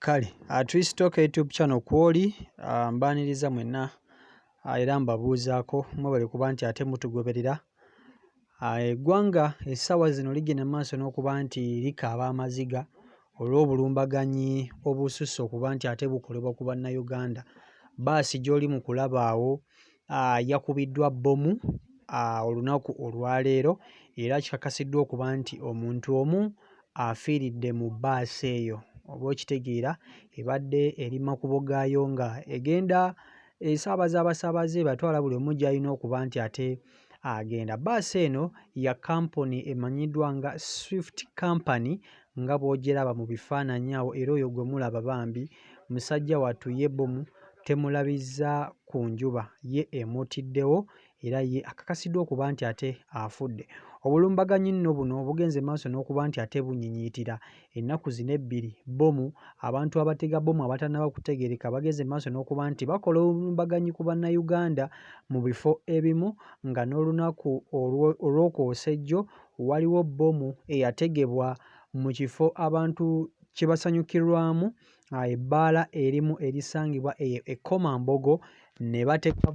Kale Twisttalker YouTube channel kw'oli, mbaaniriza mwenna era mbabuuzaako mwebale kuba nti ate mutugoberera. Eggwanga essaawa zino ligenda mu maaso n'okuba nti likaaba amaziga olw'obulumbaganyi obususse okuba nti ate bukolebwa ku bannayuganda. Bbaasi gy'oli mu kulaba awo yakubiddwa bbomu olunaku olwaleero era kikakasiddwa okuba nti omuntu omu afiiridde mu bbaasi eyo. Oba okitegeera ebadde eri makubo gaayo nga egenda esaabaza abasaabaze ebatwala buli omu gy'alina okuba nti ate agenda. Bbaasi eno ya kampuni emanyiddwa nga Swift Company nga bw'ogiraba mu bifaananyi awo, era oyo gwe mulaba bambi musajja wattu ye bbomu temulabizza ku njuba, ye emuutiddewo era ye akakasiddwa okuba nti ate afudde. Obulumbaganyi nno buno bugenze maaso n'okuba nti ate bunyinyiitira. Ennaku zino ebbiri bbomu, abantu abatega bbomu abatannaba kutegeerekeka bagenze maaso n'okuba nti bakola obulumbaganyi ku bannayuganda mu bifo ebimu, nga n'olunaku olw'okwosejjo waliwo bbomu eyategebwa mu kifo abantu kye basanyukirwamu, ebbaala erimu erisangibwa e Komambogo ne bateka